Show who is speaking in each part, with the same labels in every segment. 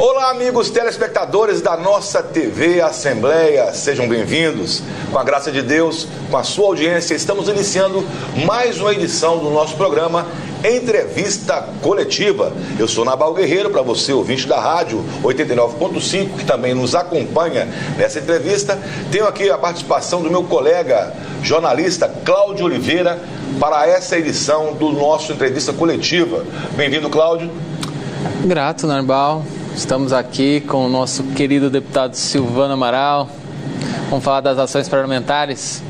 Speaker 1: Olá, amigos telespectadores da nossa TV Assembleia, sejam bem-vindos. Com a graça de Deus, com a sua audiência, estamos iniciando mais uma edição do nosso programa Entrevista Coletiva. Eu sou Narbal Guerreiro, para você, ouvinte da rádio 89.5, que também nos acompanha nessa entrevista. Tenho aqui a participação do meu colega jornalista Cláudio Oliveira para essa edição do nosso Entrevista Coletiva. Bem-vindo, Cláudio.
Speaker 2: Grato, Narbal. Estamos aqui com o nosso querido deputado Silvano Amaral. Vamos falar das ações parlamentares.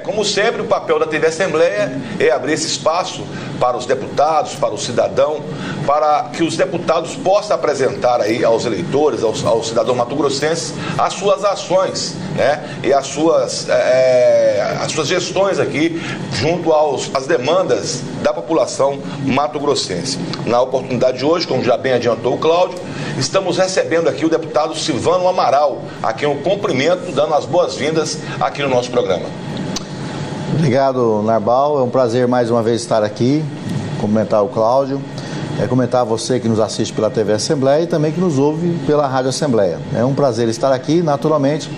Speaker 1: Como sempre, o papel da TV Assembleia é abrir esse espaço para os deputados, para o cidadão, para que os deputados possam apresentar aí aos eleitores, aos cidadãos mato-grossenses, as suas ações, né? E as suas gestões aqui junto às demandas da população mato-grossense. Na oportunidade de hoje, como já bem adiantou o Cláudio, estamos recebendo aqui o deputado Silvano Amaral, a quem eu cumprimento, dando as boas-vindas aqui no nosso programa.
Speaker 3: Obrigado, Narbal. É um prazer mais uma vez estar aqui, cumprimentar o Cláudio, comentar você que nos assiste pela TV Assembleia e também que nos ouve pela Rádio Assembleia. É um prazer estar aqui, naturalmente,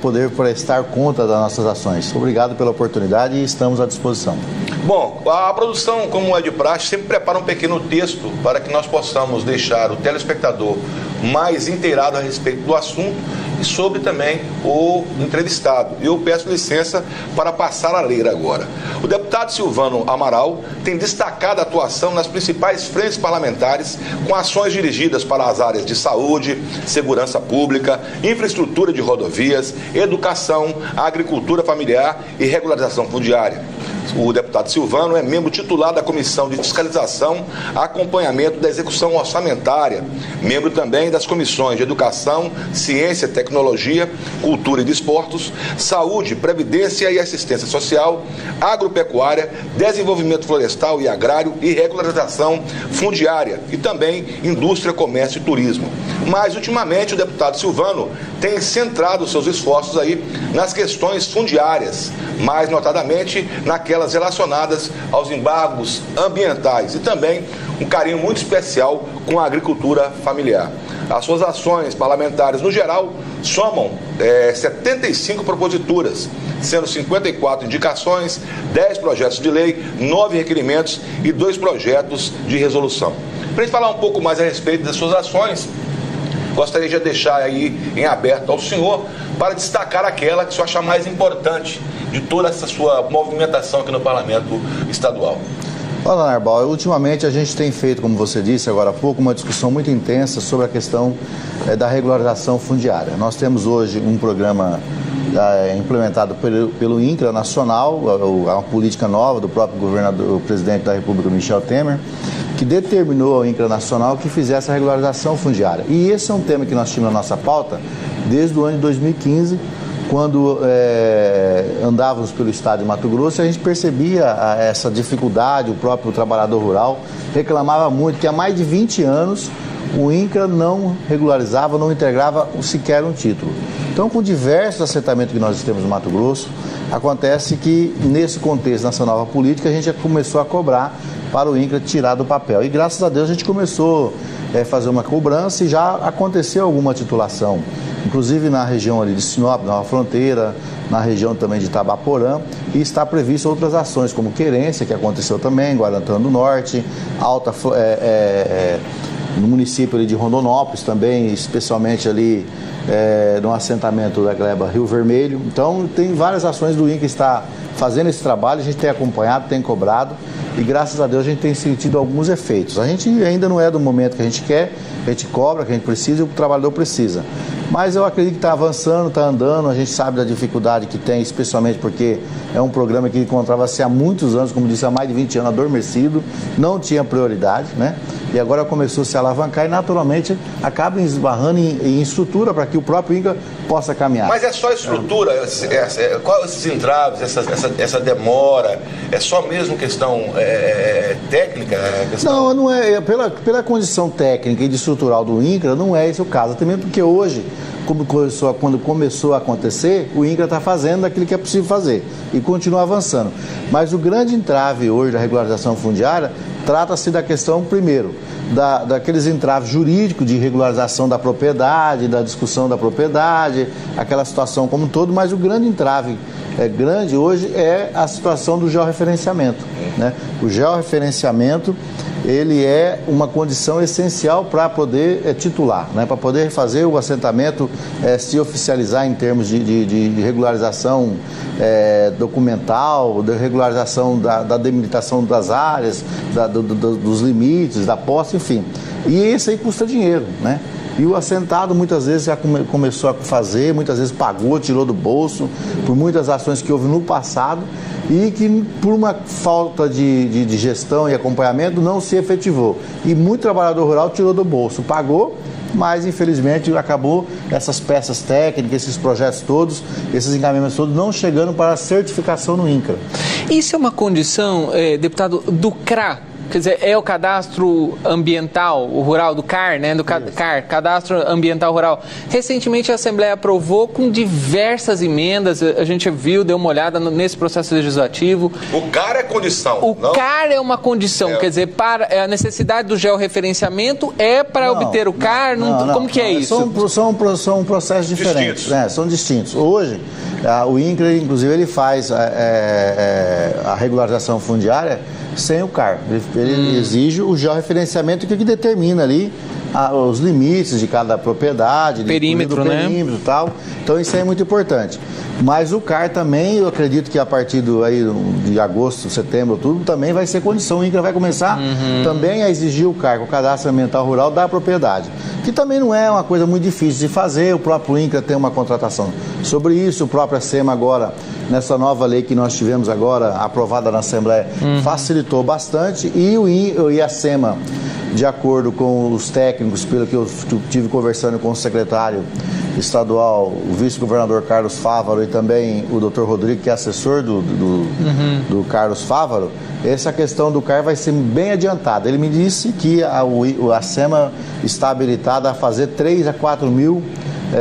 Speaker 3: poder prestar conta das nossas ações. Obrigado pela oportunidade e estamos à disposição.
Speaker 1: Bom, a produção, como é de praxe, sempre prepara um pequeno texto para que nós possamos deixar o telespectador mais inteirado a respeito do assunto e sobre também o entrevistado. Eu peço licença para passar a ler agora. O deputado Silvano Amaral tem destacado a atuação nas principais frentes parlamentares com ações dirigidas para as áreas de saúde, segurança pública, infraestrutura de rodovias, educação, agricultura familiar e regularização fundiária. O deputado Silvano é membro titular da Comissão de Fiscalização, Acompanhamento da Execução Orçamentária, membro também das comissões de Educação, Ciência, Tecnologia, Cultura e Desportos, Saúde, Previdência e Assistência Social, Agropecuária, Desenvolvimento Florestal e Agrário e Regularização Fundiária e também Indústria, Comércio e Turismo. Mas, ultimamente, o deputado Silvano tem centrado seus esforços aí nas questões fundiárias, mais notadamente naquelas relacionadas aos embargos ambientais e também um carinho muito especial com a agricultura familiar. As suas ações parlamentares, no geral, somam 75 proposituras, sendo 54 indicações, 10 projetos de lei, 9 requerimentos e 2 projetos de resolução. Para a gente falar um pouco mais a respeito das suas ações, gostaria de deixar aí em aberto ao senhor para destacar aquela que o senhor acha mais importante de toda essa sua movimentação aqui no Parlamento Estadual.
Speaker 3: Olha, Narbal, ultimamente a gente tem feito, como você disse agora há pouco, uma discussão muito intensa sobre a questão da regularização fundiária. Nós temos hoje um programa implementado pelo INCRA Nacional, uma política nova do próprio governador, o presidente da República, Michel Temer, que determinou ao INCRA Nacional que fizesse a regularização fundiária. E esse é um tema que nós tínhamos na nossa pauta desde o ano de 2015, quando andávamos pelo estado de Mato Grosso, a gente percebia essa dificuldade. O próprio trabalhador rural reclamava muito que há mais de 20 anos o INCRA não regularizava, não integrava sequer um título. Então, com diversos assentamentos que nós temos no Mato Grosso, acontece que, nesse contexto, nessa nova política, a gente já começou a cobrar para o INCRA tirar do papel. E, graças a Deus, a gente começou a fazer uma cobrança e já aconteceu alguma titulação, inclusive na região ali de Sinop, Nova Fronteira, na região também de Itabaporã, e está previsto outras ações, como querência, que aconteceu também, Guarantã do Norte, no município ali de Rondonópolis também, especialmente ali no assentamento da gleba Rio Vermelho. Então, tem várias ações do INCRA que está fazendo esse trabalho, a gente tem acompanhado, tem cobrado, e graças a Deus a gente tem sentido alguns efeitos. A gente ainda não é do momento que a gente quer, a gente cobra, que a gente precisa e o trabalhador precisa. Mas eu acredito que está avançando, está andando, a gente sabe da dificuldade que tem, especialmente porque é um programa que encontrava-se há muitos anos, como disse, há mais de 20 anos, adormecido, não tinha prioridade, né? E agora começou a se alavancar e, naturalmente, acaba esbarrando em estrutura para que o próprio INCRA possa caminhar.
Speaker 1: Mas é só estrutura? Qual esses entraves, essa demora? É só mesmo questão técnica?
Speaker 3: Não é. Pela condição técnica e de estrutural do INCRA, não é esse o caso. Até mesmo porque hoje, quando começou a acontecer, o INCRA está fazendo aquilo que é possível fazer e continua avançando. Mas o grande entrave hoje da regularização fundiária Trata-se da questão, primeiro, daqueles entraves jurídicos de regularização da propriedade, da discussão da propriedade, aquela situação como um todo, mas o grande entrave grande hoje é a situação do georreferenciamento, né? O georreferenciamento, ele é uma condição essencial para poder titular, né? Para poder fazer o assentamento se oficializar em termos de regularização documental, de regularização da delimitação das áreas, dos limites, da posse, enfim. E isso aí custa dinheiro, né? E o assentado muitas vezes já começou a fazer, muitas vezes pagou, tirou do bolso, por muitas ações que houve no passado e que por uma falta de gestão e acompanhamento não se efetivou. E muito trabalhador rural tirou do bolso, pagou, mas infelizmente acabou essas peças técnicas, esses projetos todos, esses encaminhamentos todos não chegando para a certificação no INCRA.
Speaker 2: Isso é uma condição, deputado, do CRA? Quer dizer, é o cadastro ambiental, o rural do CAR, né? Do CAR, Cadastro Ambiental Rural. Recentemente a Assembleia aprovou com diversas emendas, a gente viu, deu uma olhada nesse processo legislativo.
Speaker 1: O CAR é condição.
Speaker 2: O CAR é uma condição, quer dizer, para a necessidade do georreferenciamento é para obter o CAR? Como que é isso?
Speaker 3: São processos diferentes, né? São distintos. Hoje, o INCRA, inclusive, ele faz a regularização fundiária sem o CAR. Ele exige o georreferenciamento que determina ali os limites de cada propriedade,
Speaker 2: perímetro,
Speaker 3: né? Perímetro e tal. Então isso aí é muito importante. Mas o CAR também, eu acredito que a partir de agosto, setembro, outubro, também vai ser condição. O INCRA vai começar também a exigir o CAR, o Cadastro Ambiental Rural da propriedade. Que também não é uma coisa muito difícil de fazer, o próprio INCRA tem uma contratação sobre isso, o próprio SEMA agora, nessa nova lei que nós tivemos agora, aprovada na Assembleia, facilitou bastante, e a SEMA, de acordo com os técnicos, pelo que eu tive conversando com o secretário estadual, o vice-governador Carlos Fávaro e também o Dr. Rodrigo, que é assessor do Carlos Fávaro, essa questão do CAR vai ser bem adiantada. Ele me disse que a SEMA está habilitada a fazer 3 a 4 mil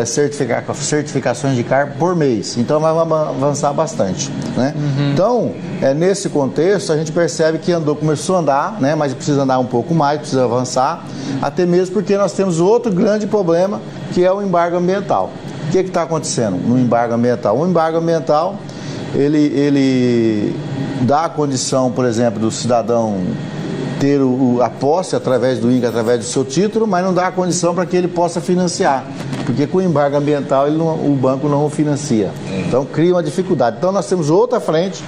Speaker 3: certificações de CAR por mês. Então vai avançar bastante, né? Então, nesse contexto, a gente percebe que começou a andar, né? Mas precisa andar um pouco mais, precisa avançar, até mesmo porque nós temos outro grande problema, que é o embargo ambiental. O que está acontecendo no embargo ambiental? O embargo ambiental, ele dá a condição, por exemplo, do cidadão ter a posse através do INCRA, através do seu título, mas não dá a condição para que ele possa financiar, porque com o embargo ambiental o banco não o financia. Então cria uma dificuldade. Então nós temos outra frente,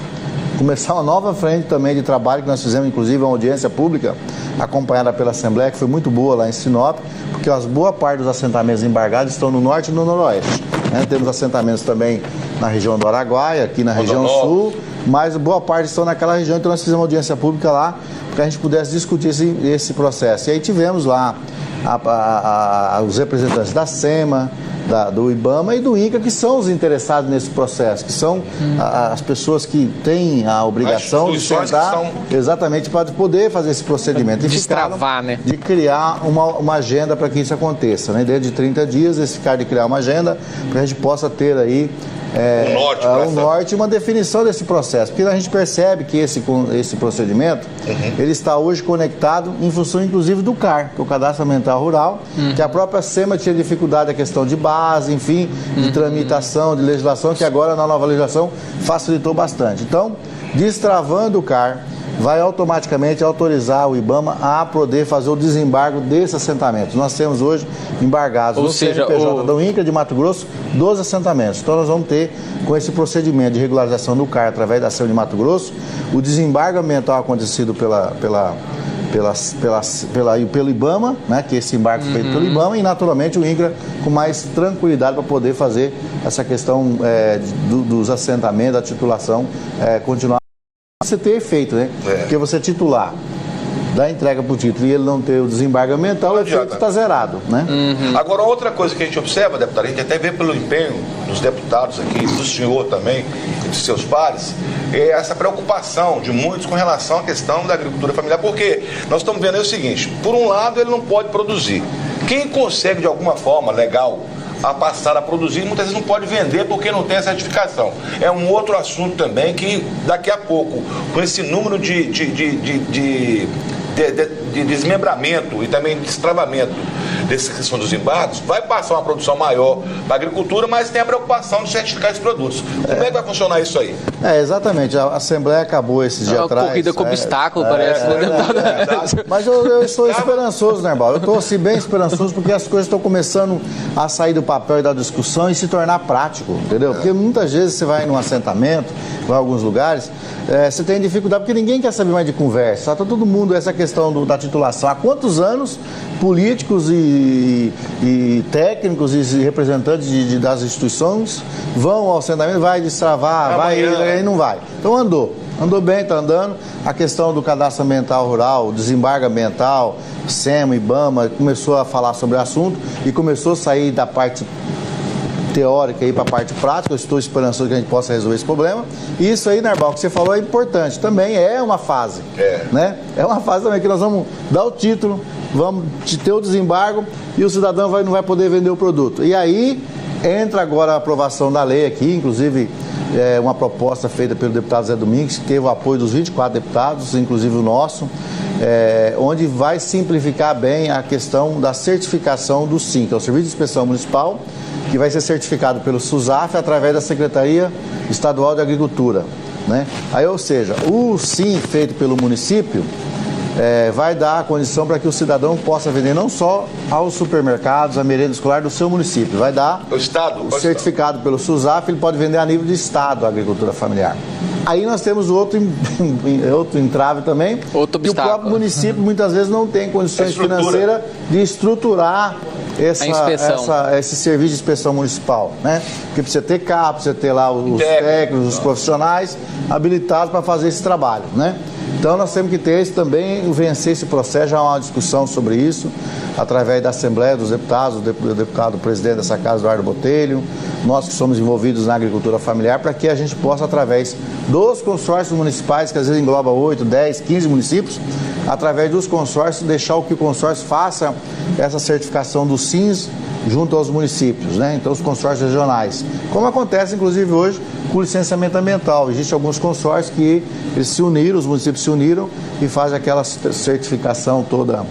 Speaker 3: começar uma nova frente também de trabalho, que nós fizemos inclusive uma audiência pública acompanhada pela Assembleia, que foi muito boa lá em Sinop, porque a boa parte dos assentamentos embargados estão no norte e no noroeste, né? Temos assentamentos também na região do Araguaia, aqui na região sul, mas boa parte estão naquela região, então nós fizemos uma audiência pública lá, para que a gente pudesse discutir esse processo. E aí tivemos lá os representantes da SEMA, do IBAMA e do INCRA, que são os interessados nesse processo, que são as pessoas que têm a obrigação de sentar exatamente para poder fazer esse procedimento.
Speaker 2: Destravar, né?
Speaker 3: De criar uma agenda para que isso aconteça, né? Dentro de 30 dias, esse cara de criar uma agenda para que a gente possa ter aí o norte, uma definição desse processo, porque a gente percebe que esse procedimento ele está hoje conectado em função inclusive do CAR, que é o Cadastro Ambiental Rural, que a própria SEMA tinha dificuldade, a questão de base, enfim, de tramitação, de legislação, que agora na nova legislação facilitou bastante. Então, destravando o CAR, vai automaticamente autorizar o IBAMA a poder fazer o desembargo desses assentamentos. Nós temos hoje embargados no CNPJ do INCRA de Mato Grosso 12 assentamentos. Então nós vamos ter, com esse procedimento de regularização do CAR através da SEMA de Mato Grosso, o desembargo ambiental acontecido pelo IBAMA, né, que esse embarque foi feito pelo IBAMA, e naturalmente o INCRA com mais tranquilidade para poder fazer essa questão dos assentamentos, da titulação, continuar. Você ter efeito, né? Porque você titular, dá entrega para o título e ele não ter o desembargo ambiental, o efeito está zerado, né?
Speaker 1: Agora, outra coisa que a gente observa, deputado, a gente até vê pelo empenho dos deputados aqui, do senhor também e dos seus pares, é essa preocupação de muitos com relação à questão da agricultura familiar, porque nós estamos vendo aí o seguinte: por um lado, ele não pode produzir. Quem consegue, de alguma forma legal, a passar a produzir, muitas vezes não pode vender porque não tem a certificação. É um outro assunto também que daqui a pouco, com esse número de de desmembramento e também de destravamento dessa questão dos embargos, vai passar uma produção maior para a agricultura, mas tem a preocupação de certificar esses produtos. Como é que vai funcionar isso aí?
Speaker 3: Exatamente. A Assembleia acabou esses dias atrás.
Speaker 2: Corrida com obstáculo, parece.
Speaker 3: Mas eu estou esperançoso, Nerbal. Eu estou assim, bem esperançoso porque as coisas estão começando a sair do papel e da discussão e se tornar prático, entendeu? Porque muitas vezes você vai num assentamento, vai a alguns lugares, você tem dificuldade porque ninguém quer saber mais de conversa. Só está todo mundo essa questão da titulação. Há quantos anos políticos e técnicos e representantes das instituições vão ao assentamento, vai destravar, aí não vai. Então andou bem, está andando. A questão do cadastro ambiental rural, o desembargo ambiental, SEMA, IBAMA, começou a falar sobre o assunto e começou a sair da parte teórica para a parte prática. Eu estou esperançoso que a gente possa resolver esse problema. E isso aí, Nerbal, que você falou é importante. Também é uma fase. Né? É uma fase também que nós vamos dar o título, vamos ter o desembargo e o cidadão não vai poder vender o produto. E aí entra agora a aprovação da lei aqui, inclusive uma proposta feita pelo deputado Zé Domingues, que teve o apoio dos 24 deputados, inclusive o nosso, onde vai simplificar bem a questão da certificação do SIM, que é o Serviço de Inspeção Municipal, que vai ser certificado pelo SUSAF através da Secretaria Estadual de Agricultura. Né? Aí, ou seja, o SIM feito pelo município vai dar a condição para que o cidadão possa vender não só aos supermercados, a merenda escolar do seu município, vai dar o certificado pelo SUSAF, ele pode vender a nível de estado a agricultura familiar. Aí nós temos outro entrave também, que o próprio município muitas vezes não tem condições financeiras de estruturar esse serviço de inspeção municipal, né? Porque precisa ter CAP, precisa ter lá os técnicos, os profissionais habilitados para fazer esse trabalho, né? Então nós temos que ter também, vencer esse processo, já há uma discussão sobre isso, através da Assembleia dos Deputados, o deputado presidente dessa casa, Eduardo Botelho, nós que somos envolvidos na agricultura familiar, para que a gente possa, através dos consórcios municipais, que às vezes engloba 8, 10, 15 municípios, através dos consórcios, deixar que o consórcio faça essa certificação do SINS junto aos municípios, né? Então os consórcios regionais, como acontece inclusive hoje com o licenciamento ambiental. Existem alguns consórcios que eles se uniram, os municípios se uniram e fazem aquela certificação toda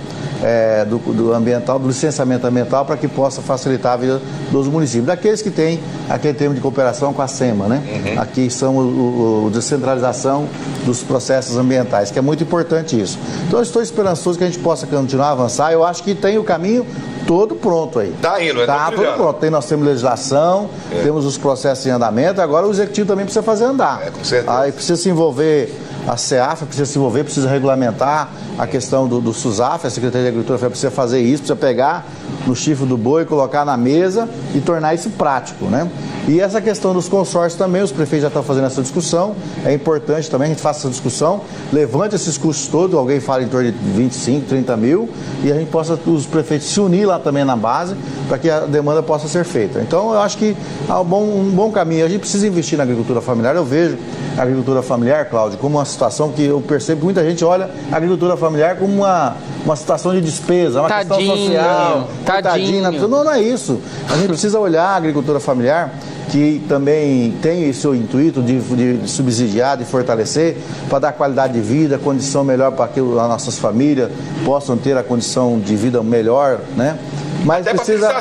Speaker 3: do ambiental, do licenciamento ambiental, para que possa facilitar a vida dos municípios, daqueles que têm aquele termo de cooperação com a SEMA, né? Aqui são a descentralização dos processos ambientais, que é muito importante isso. Então eu estou esperançoso que a gente possa continuar a avançar. Eu acho que tem o caminho todo pronto aí.
Speaker 1: Está indo,
Speaker 3: Está todo pronto. Nós temos legislação, temos os processos em andamento, agora o executivo também precisa fazer andar.
Speaker 1: Com certeza.
Speaker 3: Aí precisa se envolver a CEAF, precisa se envolver, precisa regulamentar a questão do SUSAF, a Secretaria de Agricultura precisa fazer isso, precisa pegar no chifre do boi, colocar na mesa e tornar isso prático, né? E essa questão dos consórcios também, os prefeitos já estão fazendo essa discussão, é importante também que a gente faça essa discussão, levante esses custos todos, alguém fala em torno de 25, 30 mil, e a gente possa, os prefeitos se unir lá também na base, para que a demanda possa ser feita. Então eu acho que há um bom caminho, a gente precisa investir na agricultura familiar. Eu vejo a agricultura familiar, Cláudio, como uma situação que eu percebo que muita gente olha a agricultura familiar como uma situação de despesa, uma questão social, tadinho. Não é isso. A gente precisa olhar a agricultura familiar, que também tem esse intuito de subsidiar, de fortalecer, para dar qualidade de vida, condição melhor para que as nossas famílias possam ter a condição de vida melhor, né? Mas
Speaker 1: até
Speaker 3: precisa.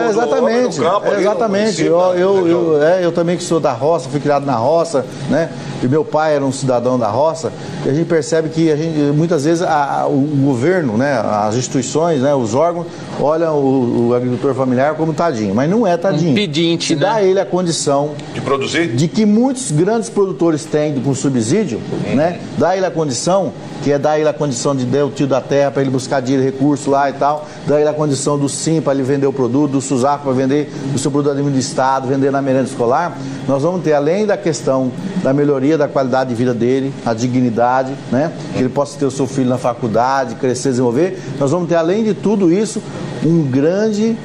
Speaker 3: Exatamente.
Speaker 1: Do campo,
Speaker 3: exatamente. Eu também que sou da roça, fui criado na roça, né? E meu pai era um cidadão da roça. E a gente percebe que muitas vezes o governo, né, as instituições, né, os órgãos olham o agricultor familiar como tadinho, mas não é tadinho.
Speaker 2: Pedinte,
Speaker 3: dá a ele a condição
Speaker 1: de produzir,
Speaker 3: de que muitos grandes produtores têm com subsídio, né? Dá a ele a condição, que é dar a ele a condição de dar o tio da terra para ele buscar dinheiro, recurso lá e tal, dá a ele a condição do SIM para ele vender o produto, do SUSAF para vender o seu produto do estado, vender na merenda escolar. Nós vamos ter, além da questão da melhoria da qualidade de vida dele, a dignidade, né? Que ele possa ter o seu filho na faculdade, crescer, desenvolver. Nós vamos ter, além de tudo isso, um grande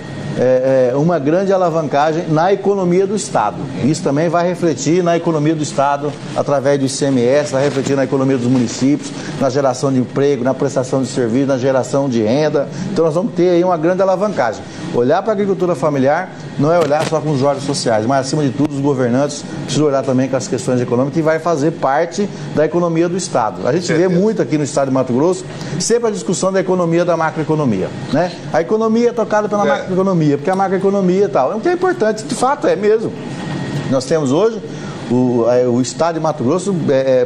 Speaker 3: uma grande alavancagem na economia do Estado. Isso também vai refletir na economia do Estado através do ICMS, vai refletir na economia dos municípios, na geração de emprego, na prestação de serviço, na geração de renda. Então nós vamos ter aí uma grande alavancagem. Olhar para a agricultura familiar não é olhar só com os órgãos sociais, mas acima de tudo os governantes precisam olhar também com as questões econômicas, que vai fazer parte da economia do Estado. A gente vê muito aqui no Estado de Mato Grosso sempre a discussão da economia, da macroeconomia, né? A economia é tocada pela macroeconomia, porque a macroeconomia e tal, é o que é importante, de fato é mesmo. Nós temos hoje o Estado de Mato Grosso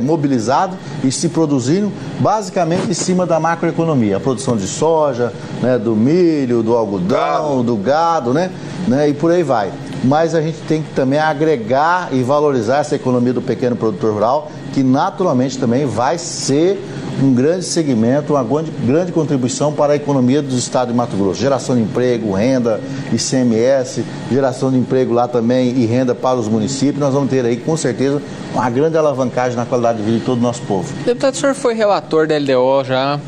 Speaker 3: mobilizado e se produzindo basicamente em cima da macroeconomia, a produção de soja, né, do milho, do algodão, do gado, né, e por aí vai. Mas a gente tem que também agregar e valorizar essa economia do pequeno produtor rural, que naturalmente também vai ser um grande segmento, uma grande contribuição para a economia do Estado de Mato Grosso. Geração de emprego, renda, ICMS, geração de emprego lá também e renda para os municípios. Nós vamos ter aí, com certeza, uma grande alavancagem na qualidade de vida de todo o nosso povo.
Speaker 2: Deputado, o senhor foi relator da LDO já.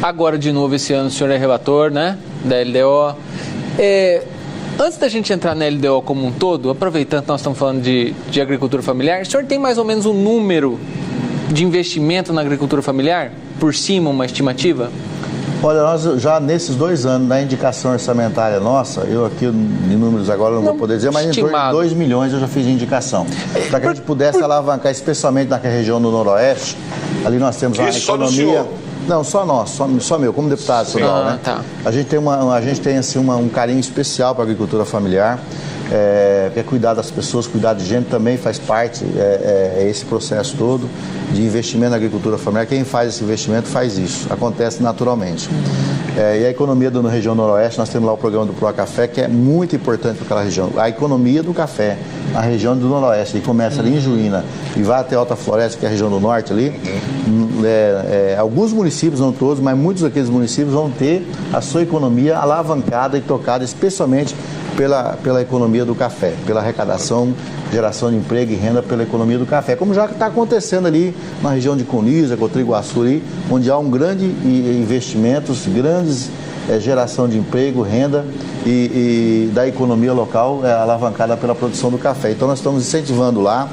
Speaker 2: Agora, de novo, esse ano, o senhor é relator, né, da LDO. Antes da gente entrar na LDO como um todo, aproveitando que nós estamos falando de agricultura familiar, o senhor tem mais ou menos um número de investimento na agricultura familiar? Por cima, uma estimativa?
Speaker 3: Olha, nós já nesses 2 anos, na indicação orçamentária nossa, eu aqui em números agora não vou poder dizer, mas em torno de 2 milhões eu já fiz de indicação. Para que a gente pudesse alavancar, especialmente naquela região do Noroeste, ali nós temos uma economia... Não, só nós, só meu, como deputado estadual, né? Tá. A gente tem assim, um carinho especial para a agricultura familiar, que é cuidar das pessoas, cuidar de gente também faz parte, esse processo todo de investimento na agricultura familiar. Quem faz esse investimento faz isso, acontece naturalmente. E a economia da região noroeste, nós temos lá o programa do Pro Café, que é muito importante para aquela região. A economia do café, na região do noroeste, que começa ali em Juína e vai até Alta Floresta, que é a região do norte ali, alguns municípios, não todos, mas muitos daqueles municípios vão ter a sua economia alavancada e tocada especialmente pela economia do café, pela arrecadação, geração de emprego e renda pela economia do café, como já está acontecendo ali na região de Cuniza, Cotriguaçu, onde há um grande investimentos, grandes geração de emprego, renda e da economia local alavancada pela produção do café. Então nós estamos incentivando lá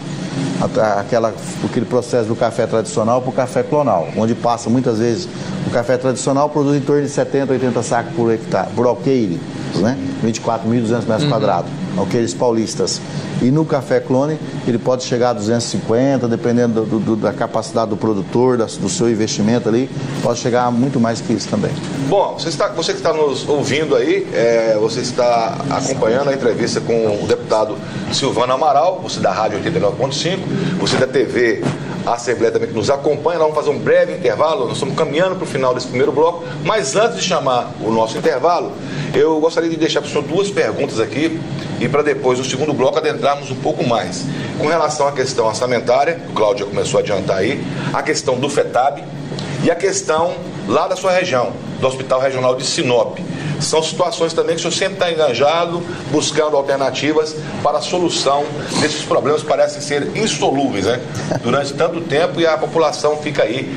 Speaker 3: aquele processo do café tradicional para o café clonal, onde passa muitas vezes o café tradicional produz em torno de 70, 80 sacos por hectare, por alqueire, né? 24.200 metros quadrados, alqueires paulistas. E no café clone ele pode chegar a 250, dependendo da capacidade do produtor, do seu investimento ali, pode chegar a muito mais que isso também.
Speaker 1: Bom, você que está nos ouvindo aí, você está acompanhando a entrevista com o deputado Silvano Amaral, você da Rádio 89.5, você da TV a Assembleia também que nos acompanha. Nós vamos fazer um breve intervalo, nós estamos caminhando para o final desse primeiro bloco, mas antes de chamar o nosso intervalo, eu gostaria de deixar para o senhor 2 perguntas aqui e para depois, no segundo bloco, adentrarmos um pouco mais. Com relação à questão orçamentária, o Cláudio já começou a adiantar aí, a questão do FETAB e a questão lá da sua região, do Hospital Regional de Sinop. São situações também que o senhor sempre está engajado, buscando alternativas para a solução desses problemas que parecem ser insolúveis, né? Durante tanto tempo, e a população fica aí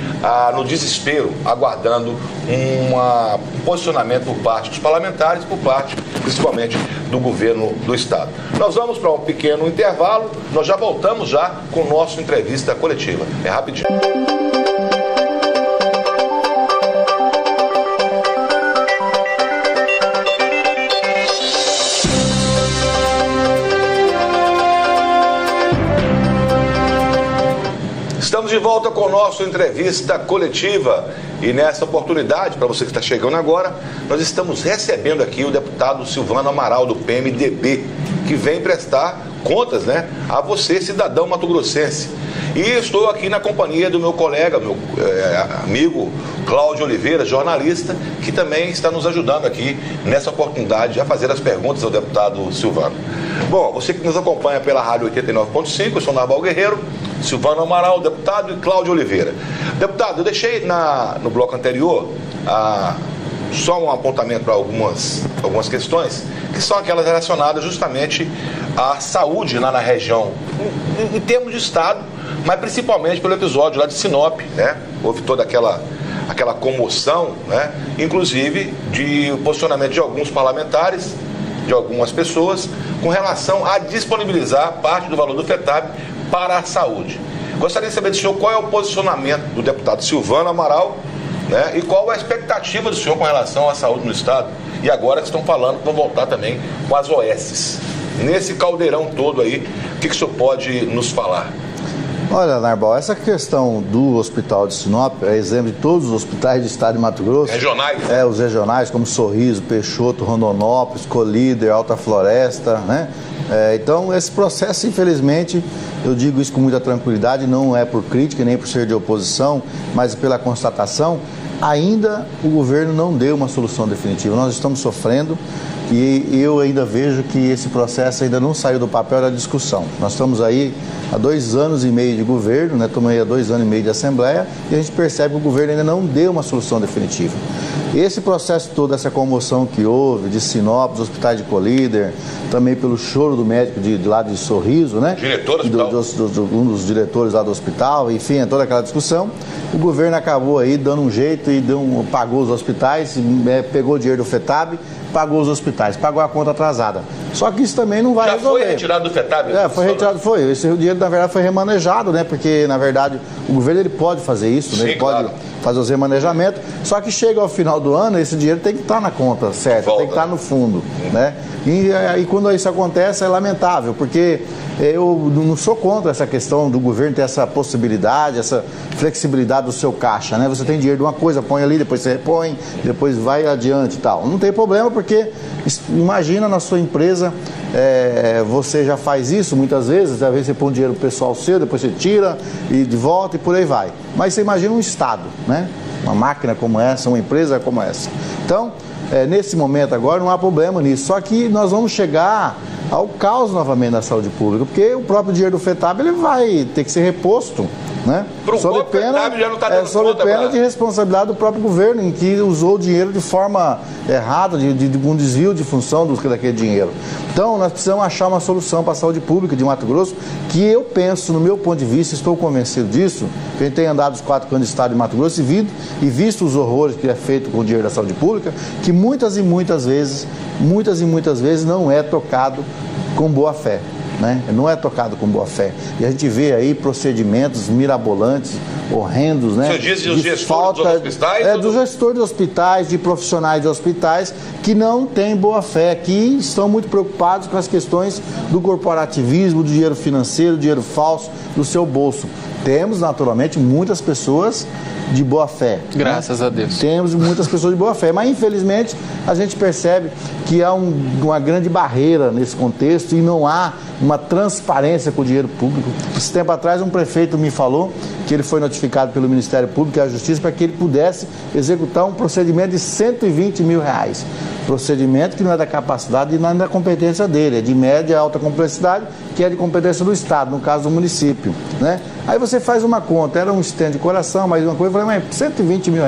Speaker 1: no desespero, aguardando um posicionamento por parte dos parlamentares, por parte, principalmente, do governo do Estado. Nós vamos para um pequeno intervalo, nós já voltamos já com o nosso entrevista coletiva. É rapidinho. Estamos de volta com o nosso entrevista coletiva e nessa oportunidade, para você que está chegando agora, nós estamos recebendo aqui o deputado Silvano Amaral do PMDB, que vem prestar contas, né, a você, cidadão mato-grossense. E estou aqui na companhia do meu colega, meu amigo Cláudio Oliveira, jornalista, que também está nos ajudando aqui nessa oportunidade a fazer as perguntas ao deputado Silvano. Bom, você que nos acompanha pela Rádio 89.5, eu sou Narval Guerreiro, Silvano Amaral, deputado, e Cláudio Oliveira. Deputado, eu deixei no bloco anterior só um apontamento para algumas questões, que são aquelas relacionadas justamente à saúde lá na região, em termos de Estado, mas principalmente pelo episódio lá de Sinop, né? Houve toda aquela comoção, né? Inclusive de posicionamento de alguns parlamentares de algumas pessoas com relação a disponibilizar parte do valor do FETAB para a saúde. Gostaria de saber do senhor qual é o posicionamento do deputado Silvano Amaral, né, e qual a expectativa do senhor com relação à saúde no Estado. E agora que estão falando que vão voltar também com as OSs. Nesse caldeirão todo aí, o que o senhor pode nos falar?
Speaker 3: Olha, Narbal, essa questão do hospital de Sinop é exemplo de todos os hospitais do estado de Mato Grosso.
Speaker 1: Regionais?
Speaker 3: Os regionais, como Sorriso, Peixoto, Rondonópolis, Colíder, Alta Floresta, né? Então, esse processo, infelizmente, eu digo isso com muita tranquilidade, não é por crítica, nem por ser de oposição, mas pela constatação, ainda o governo não deu uma solução definitiva. Nós estamos sofrendo e eu ainda vejo que esse processo ainda não saiu do papel da discussão. Nós estamos aí há 2 anos e meio de governo, né? Estamos aí há 2 anos e meio de Assembleia e a gente percebe que o governo ainda não deu uma solução definitiva. Esse processo todo, essa comoção que houve de Sinop, dos hospitais de Colíder, também pelo choro do médico de lá de Sorriso, né?
Speaker 1: Diretor do hospital.
Speaker 3: Um dos diretores lá do hospital, enfim, toda aquela discussão. O governo acabou aí dando um jeito e pagou os hospitais, pegou o dinheiro do FETAB, pagou os hospitais, pagou a conta atrasada. Só que isso também não vai resolver.
Speaker 1: Já foi retirado do FETAB?
Speaker 3: Foi retirado, foi. Esse dinheiro, na verdade, foi remanejado, né? Porque, na verdade, o governo ele pode fazer isso, né?
Speaker 1: Sim,
Speaker 3: ele pode fazer os remanejamentos, só que chega ao final do ano, esse dinheiro tem que estar na conta certa, tem que estar no fundo, né? E aí, quando isso acontece, é lamentável, porque eu não sou contra essa questão do governo ter essa possibilidade, essa flexibilidade do seu caixa, né? Você tem dinheiro de uma coisa, põe ali, depois você repõe, depois vai adiante e tal. Não tem problema, porque imagina na sua empresa, você já faz isso muitas vezes, às vezes você põe dinheiro pro pessoal seu, depois você tira e de volta e por aí vai. Mas você imagina um Estado, né? Uma máquina como essa, uma empresa como essa. Então, nesse momento agora não há problema nisso, só que nós vamos chegar ao caos novamente na saúde pública, porque o próprio dinheiro do FETAB ele vai ter que ser reposto, né? Sob pena,
Speaker 1: já não tá dando
Speaker 3: sob
Speaker 1: conta,
Speaker 3: pena de responsabilidade do próprio governo, em que usou o dinheiro de forma errada, de um desvio de função daquele dinheiro. Então, nós precisamos achar uma solução para a saúde pública de Mato Grosso, que eu penso, no meu ponto de vista, estou convencido disso, que a gente tem andado os 4 anos de estado de Mato Grosso e visto os horrores que é feito com o dinheiro da saúde pública, que muitas e muitas vezes não é tocado com boa fé. Né? Não é tocado com boa fé. E a gente vê aí procedimentos mirabolantes, horrendos, né?
Speaker 1: Você diz dos gestores dos hospitais?
Speaker 3: Dos gestores de hospitais, de profissionais de hospitais que não têm boa fé, que estão muito preocupados com as questões do corporativismo, do dinheiro financeiro, do dinheiro falso, do seu bolso. Temos, naturalmente, muitas pessoas de boa fé.
Speaker 2: Graças a Deus.
Speaker 3: Temos muitas pessoas de boa fé, mas infelizmente a gente percebe que há uma grande barreira nesse contexto e não há uma transparência com o dinheiro público. Esse tempo atrás um prefeito me falou que ele foi notificado pelo Ministério Público e a Justiça para que ele pudesse executar um procedimento de R$120 mil. Procedimento que não é da capacidade e não é da competência dele, é de média e alta complexidade, que é de competência do Estado, no caso do município, né? Aí você faz uma conta, era um estende de coração, mais uma coisa, eu falei, mas R$120 mil,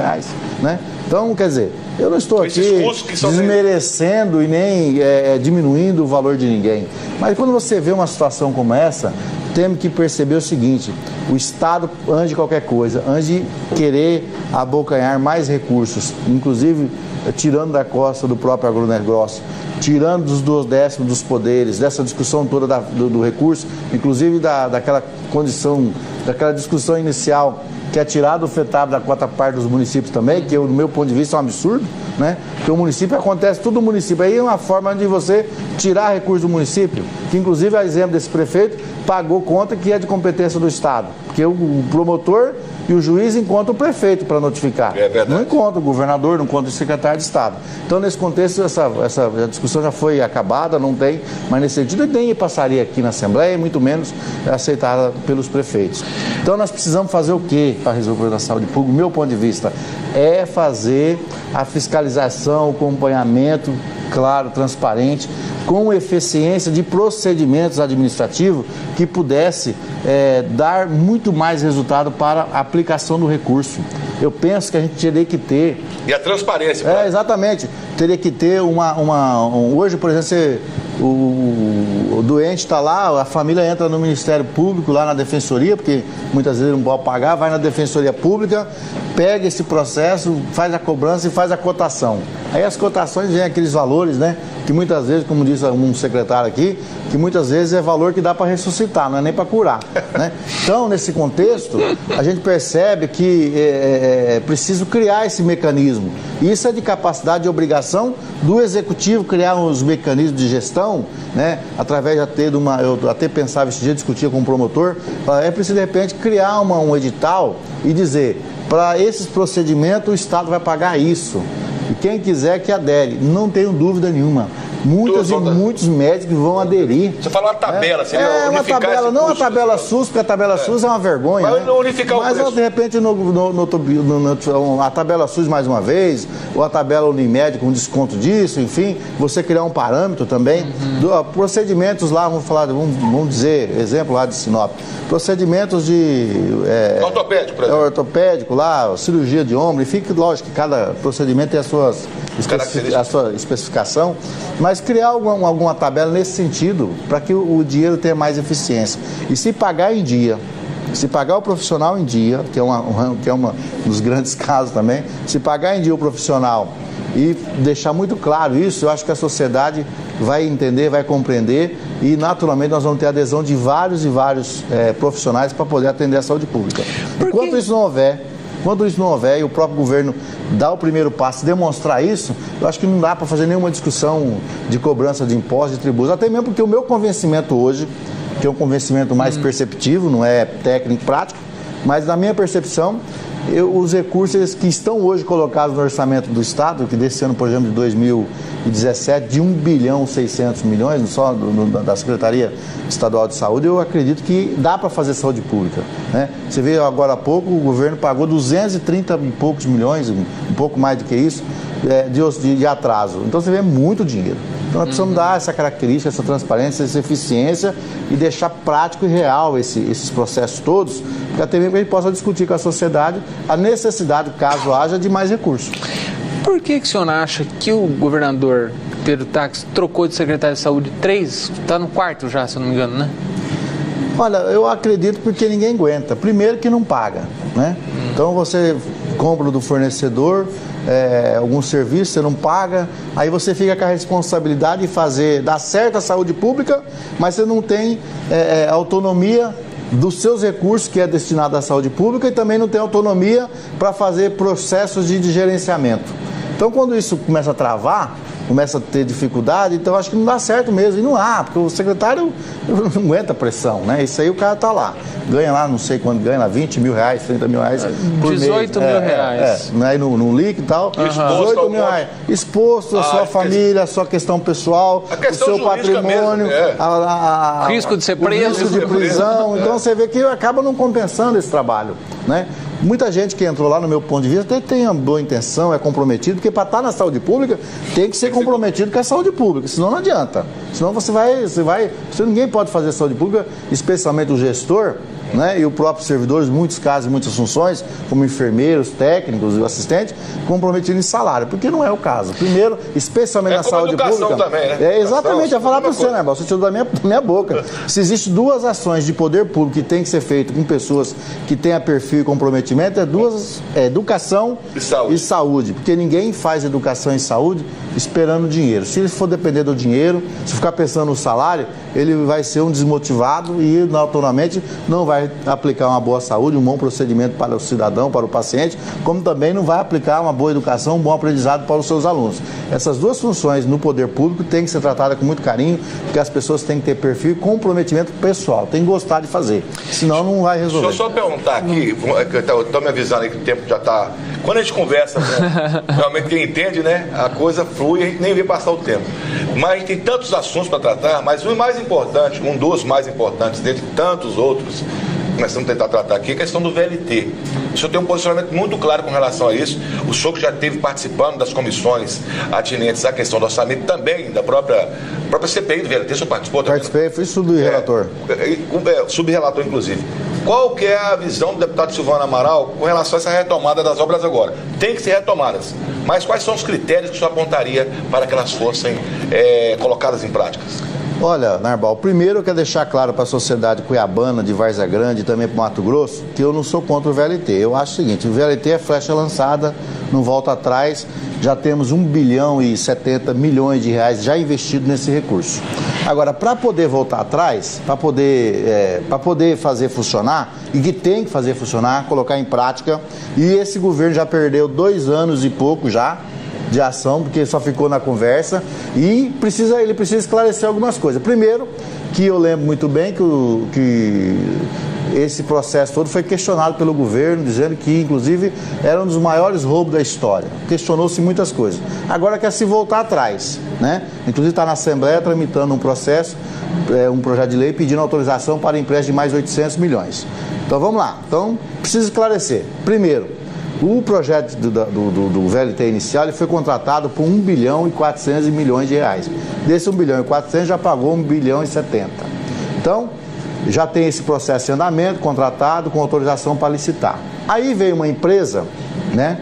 Speaker 3: né? Então, quer dizer, eu não estou aqui desmerecendo e nem diminuindo o valor de ninguém, mas quando você vê uma situação como essa, temos que perceber o seguinte: o Estado, antes de qualquer coisa, antes de querer abocanhar mais recursos, inclusive tirando da costa do próprio agronegócio, tirando dos 2/10 dos poderes, dessa discussão toda do recurso, inclusive daquela condição, daquela discussão inicial, que é tirar do FETAB da quota parte dos municípios também, que do meu ponto de vista é um absurdo, né? Porque o município acontece tudo no município. Aí é uma forma de você tirar recursos do município, que inclusive, a exemplo desse prefeito, pagou conta que é de competência do Estado. Porque o promotor e o juiz encontram o prefeito para notificar.
Speaker 1: É verdade.
Speaker 3: Não encontra o governador, não encontra o secretário de Estado. Então, nesse contexto, essa discussão já foi acabada, não tem, mas nesse sentido nem passaria aqui na Assembleia, e muito menos aceitada pelos prefeitos. Então, nós precisamos fazer o quê para resolver a saúde pública? Do meu ponto de vista, é fazer a fiscalização, o acompanhamento, claro, transparente, com eficiência de procedimentos administrativos que pudesse dar muito mais resultado para a aplicação do recurso. Eu penso que a gente teria que ter...
Speaker 1: E a transparência.
Speaker 3: Exatamente. Teria que ter hoje, por exemplo, o doente está lá, a família entra no Ministério Público, lá na Defensoria, porque muitas vezes não pode pagar, vai na Defensoria Pública, pega esse processo, faz a cobrança e faz a cotação. Aí as cotações vêm aqueles valores, né, que que muitas vezes, como disse um secretário aqui, que muitas vezes é valor que dá para ressuscitar, não é nem para curar, né? Então, nesse contexto, a gente percebe que é preciso criar esse mecanismo. Isso é de capacidade e obrigação do executivo criar os mecanismos de gestão, né? Através de até eu até pensava esse dia, discutia com o promotor, é preciso de repente criar um edital e dizer, para esses procedimentos o Estado vai pagar isso. E quem quiser que adere, não tenho dúvida nenhuma. Muitos médicos vão aderir.
Speaker 1: Você falou uma tabela, seria
Speaker 3: uma tabela, não a tabela SUS, porque a tabela SUS é uma vergonha.
Speaker 1: Mas não unificar o preço.
Speaker 3: Mas de repente a tabela SUS mais uma vez, ou a tabela Unimed com desconto disso, enfim, você criar um parâmetro também. Procedimentos lá, vamos dizer, exemplo lá de Sinop, procedimentos de
Speaker 1: ortopédico, por exemplo.
Speaker 3: Ortopédico lá, cirurgia de ombro, e fica, lógico que cada procedimento tem a sua especificação, mas criar alguma tabela nesse sentido, para que o dinheiro tenha mais eficiência. E se pagar em dia, se pagar o profissional em dia, que é um dos grandes casos também, se pagar em dia o profissional e deixar muito claro isso, eu acho que a sociedade vai entender, vai compreender e naturalmente nós vamos ter adesão de vários profissionais para poder atender a saúde pública. Enquanto isso não houver e o próprio governo dá o primeiro passo e demonstrar isso, eu acho que não dá para fazer nenhuma discussão de cobrança de impostos, de tributos, até mesmo porque o meu convencimento hoje, que é um convencimento mais perceptivo, não é técnico, prático, mas na minha percepção, os recursos que estão hoje colocados no orçamento do Estado, que desse ano, por exemplo, de 2017, de 1 bilhão 600 milhões, só da Secretaria Estadual de Saúde, eu acredito que dá para fazer saúde pública, né? Você vê agora há pouco, o governo pagou 230 e poucos milhões, um pouco mais do que isso, de atraso. Então você vê muito dinheiro. Então nós precisamos dar essa característica, essa transparência, essa eficiência e deixar prático e real esses processos todos, para até mesmo que a gente possa discutir com a sociedade a necessidade, caso haja, de mais recursos.
Speaker 2: Por que o senhor acha que o governador Pedro Táxi trocou de secretário de saúde 3, está no 4º já, se eu não me engano, né?
Speaker 3: Olha, eu acredito porque ninguém aguenta. Primeiro que não paga, né? Então você compra do fornecedor algum serviço, você não paga, aí você fica com a responsabilidade de dar certo a saúde pública, mas você não tem autonomia dos seus recursos que é destinado à saúde pública e também não tem autonomia para fazer processos de gerenciamento. Então quando isso começa a travar, começa a ter dificuldade, então acho que não dá certo mesmo, e não há, porque o secretário não aguenta pressão, né? Isso aí o cara tá lá, ganha lá, não sei quanto ganha lá, 20 mil reais, 30 mil reais por
Speaker 2: 18
Speaker 3: mês.
Speaker 2: mil reais.
Speaker 3: Aí no líquido e tal, 18 mil reais, exposto à sua família, à sua questão pessoal, o seu patrimônio,
Speaker 2: risco de ser preso,
Speaker 3: risco de prisão, então você vê que acaba não compensando esse trabalho, né? Muita gente que entrou lá, no meu ponto de vista, até tem uma boa intenção, é comprometido, porque para estar na saúde pública tem que ser comprometido com a saúde pública, senão não adianta. Senão ninguém pode fazer saúde pública, especialmente o gestor, né, e o próprio servidor, em muitos casos, em muitas funções, como enfermeiros, técnicos e assistentes, comprometidos em salário, porque não é o caso. Primeiro, especialmente na saúde pública.
Speaker 1: Também, né?
Speaker 3: Exatamente, eu falar para você, né, você tirou da minha boca. Se existem duas ações de poder público que tem que ser feito com pessoas que tenham perfil e comprometimento, educação e saúde, porque ninguém faz educação e saúde esperando dinheiro. Se ele for depender do dinheiro, se ficar pensando no salário, ele vai ser um desmotivado e naturalmente não vai aplicar uma boa saúde, um bom procedimento para o cidadão, para o paciente, como também não vai aplicar uma boa educação, um bom aprendizado para os seus alunos. Essas duas funções no poder público têm que ser tratadas com muito carinho, porque as pessoas têm que ter perfil e comprometimento pessoal, têm que gostar de fazer, senão não vai resolver.
Speaker 1: Deixa eu só perguntar aqui, estou me avisando aí que o tempo já está... Quando a gente conversa com realmente quem entende, né, a coisa flui, a gente nem vê passar o tempo. Mas a gente tem tantos assuntos para tratar, mas o mais importante, um dos mais importantes, dentre tantos outros, começamos a tentar tratar aqui, é a questão do VLT. O senhor tem um posicionamento muito claro com relação a isso. O senhor que já esteve participando das comissões atinentes à questão do orçamento, também da própria CPI do VLT, o senhor participou também?
Speaker 3: Participei, fui subrelator.
Speaker 1: Subrelator, inclusive. Qual que é a visão do deputado Silvano Amaral com relação a essa retomada das obras agora? Tem que ser retomadas, mas quais são os critérios que o senhor apontaria para que elas fossem colocadas em práticas?
Speaker 3: Olha, Narbal, primeiro eu quero deixar claro para a sociedade cuiabana, de Várzea Grande e também para o Mato Grosso, que eu não sou contra o VLT. Eu acho o seguinte, o VLT é flecha lançada, não volta atrás, já temos 1 bilhão e 70 milhões de reais já investido nesse recurso. Agora, para poder voltar atrás, para poder fazer funcionar, e que tem que fazer funcionar, colocar em prática, e esse governo já perdeu 2 anos e pouco já, de ação, porque só ficou na conversa, e ele precisa esclarecer algumas coisas. Primeiro, que eu lembro muito bem que esse processo todo foi questionado pelo governo, dizendo que, inclusive, era um dos maiores roubos da história. Questionou-se muitas coisas. Agora quer se voltar atrás, né? Inclusive está na Assembleia tramitando um processo, um projeto de lei pedindo autorização para empréstimo de mais 800 milhões. Então vamos lá. Então, precisa esclarecer. Primeiro, o projeto do VLT inicial ele foi contratado por 1 bilhão e 400 milhões de reais. Desse 1 bilhão e 400 já pagou 1 bilhão e 70. Então, já tem esse processo em andamento, contratado, com autorização para licitar. Aí veio uma empresa, né,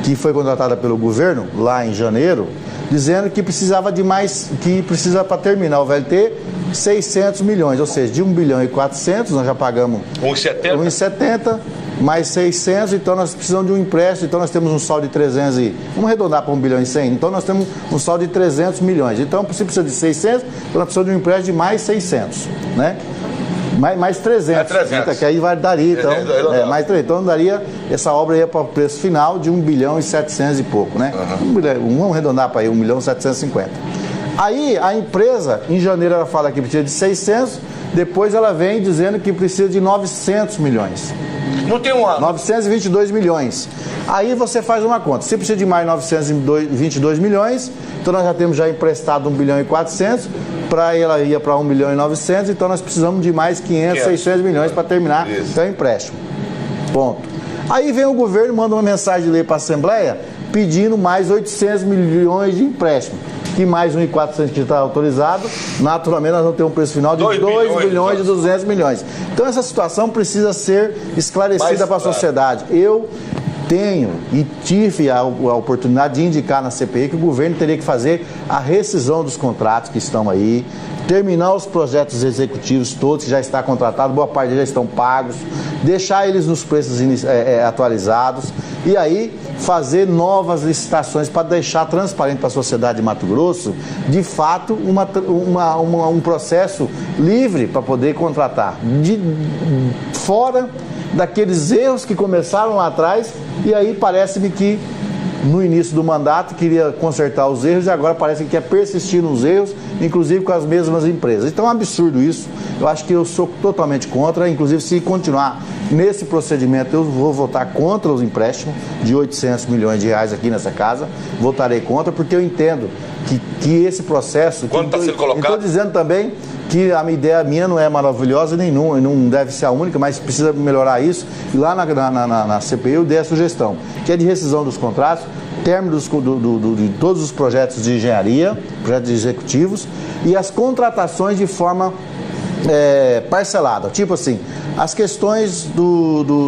Speaker 3: que foi contratada pelo governo, lá em janeiro, dizendo que precisava de mais, que precisa para terminar o VLT, 600 milhões, ou seja, de 1 bilhão e 400, nós já pagamos 1,70, mais 600, então nós precisamos de um empréstimo, então nós temos um saldo de 300 e... Vamos arredondar para 1 bilhão e 100, então nós temos um saldo de 300 milhões. Então, se precisa de 600, então nós precisamos de um empréstimo de mais 600, né? Mais 300, 300. Que aí daria, então, mais 300. Então daria, essa obra ia para o preço final de 1 bilhão e 700 e pouco, né? Vamos arredondar para aí, 1 milhão e 750. Aí a empresa, em janeiro ela fala que precisa de 600, depois ela vem dizendo que precisa de 900 milhões.
Speaker 1: Não tem um ano.
Speaker 3: 922 milhões. Aí você faz uma conta. Se precisa de mais 922 milhões, então nós já temos já emprestado 1 bilhão e 400, para ela ia para 1 bilhão e 900, então nós precisamos de mais 500, 600 milhões para terminar o empréstimo. Ponto. Aí vem o governo, manda uma mensagem de lei para a Assembleia, pedindo mais 800 milhões de empréstimo. Que mais 1.400 que está autorizado, naturalmente nós vamos ter um preço final de 2 bilhões e 200 milhões. Então essa situação precisa ser esclarecida para a sociedade. Eu tenho e tive a oportunidade de indicar na CPI que o governo teria que fazer a rescisão dos contratos que estão aí, terminar os projetos executivos todos que já está contratado, boa parte deles já estão pagos, deixar eles nos preços atualizados e aí fazer novas licitações para deixar transparente para a sociedade de Mato Grosso, de fato, um processo livre para poder contratar, fora daqueles erros que começaram lá atrás, e aí parece-me que no início do mandato queria consertar os erros e agora parece que quer persistir nos erros, inclusive com as mesmas empresas. Então é um absurdo isso, eu acho que eu sou totalmente contra, inclusive se continuar nesse procedimento eu vou votar contra os empréstimos de 800 milhões de reais aqui nessa casa, votarei contra porque eu entendo que esse processo...
Speaker 1: Quando está sendo colocado?
Speaker 3: Estou dizendo também que a minha ideia não é maravilhosa nenhuma, não deve ser a única, mas precisa melhorar isso. E lá na CPI eu dei a sugestão, que é de rescisão dos contratos, término de todos os projetos de engenharia, projetos executivos, e as contratações de forma parcelada. Tipo assim, as questões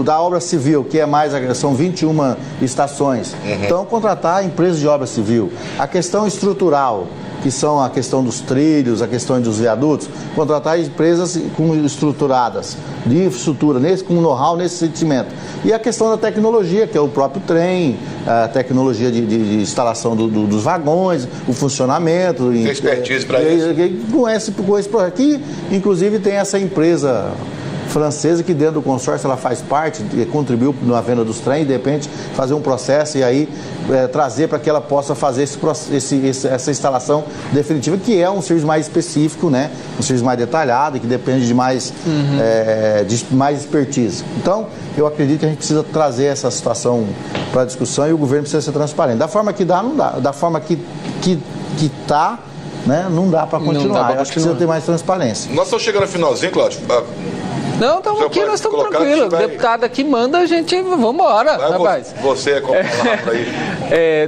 Speaker 3: da obra civil, que é mais, são 21 estações, então contratar empresas de obra civil. A questão estrutural, que são a questão dos trilhos, a questão dos viadutos, contratar empresas estruturadas, de infraestrutura, com know-how nesse sentimento. E a questão da tecnologia, que é o próprio trem, a tecnologia de instalação dos vagões, o funcionamento.
Speaker 1: Tem expertise para isso.
Speaker 3: Com esse projeto. Aqui, inclusive, tem essa empresa francesa que dentro do consórcio ela faz parte, contribuiu na venda dos trens, de repente fazer um processo e aí trazer para que ela possa fazer essa instalação definitiva, que é um serviço mais específico, né? Um serviço mais detalhado, que depende de mais expertise. Então, eu acredito que a gente precisa trazer essa situação para a discussão e o governo precisa ser transparente. Da forma que dá, não dá. Da forma que está, né? Não dá para continuar. Eu acho que precisa ter mais transparência.
Speaker 1: Nós estamos chegando no finalzinho, Cláudio.
Speaker 2: Não, estamos aqui, nós estamos tranquilos. O deputado aqui manda a gente, vamos embora, rapaz.
Speaker 1: Você com a palavra aí.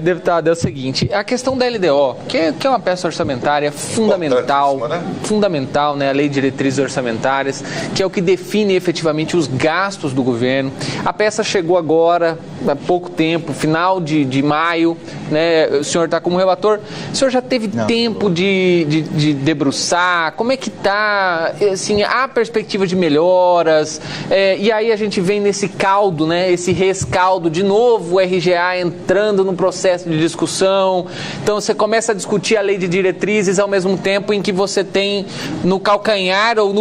Speaker 2: Deputado, é o seguinte, a questão da LDO, que é uma peça orçamentária fundamental, fundamental, né? A Lei de Diretrizes Orçamentárias, que é o que define efetivamente os gastos do governo. A peça chegou agora, há pouco tempo, final de maio, né? O senhor está como relator, o senhor já teve tempo de debruçar? Como é que está, assim, há perspectiva de melhoras? E aí a gente vem nesse caldo, né? Esse rescaldo, de novo o RGA entrando no processo de discussão. Então você começa a discutir a lei de diretrizes ao mesmo tempo em que você tem no calcanhar ou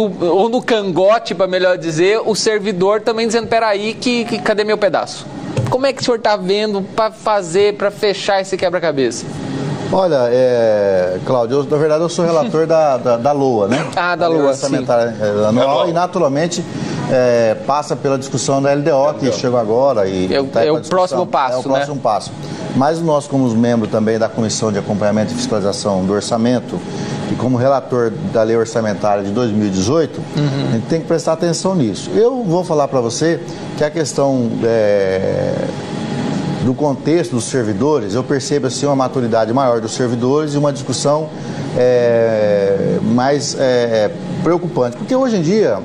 Speaker 2: no cangote, para melhor dizer, o servidor também dizendo, peraí, cadê meu pedaço? Como é que o senhor está vendo para fechar esse quebra-cabeça?
Speaker 3: Olha, Cláudio, na verdade eu sou relator da LOA, né?
Speaker 2: Da LOA, sim.
Speaker 3: Anual, e naturalmente passa pela discussão da LDO, que chegou agora. E
Speaker 2: é o próximo passo,
Speaker 3: né? É o próximo passo. Mas nós, como membro também da Comissão de Acompanhamento e Fiscalização do Orçamento, e como relator da Lei Orçamentária de 2018, a gente tem que prestar atenção nisso. Eu vou falar para você que a questão do contexto dos servidores, eu percebo assim uma maturidade maior dos servidores e uma discussão mais preocupante. Porque hoje em dia,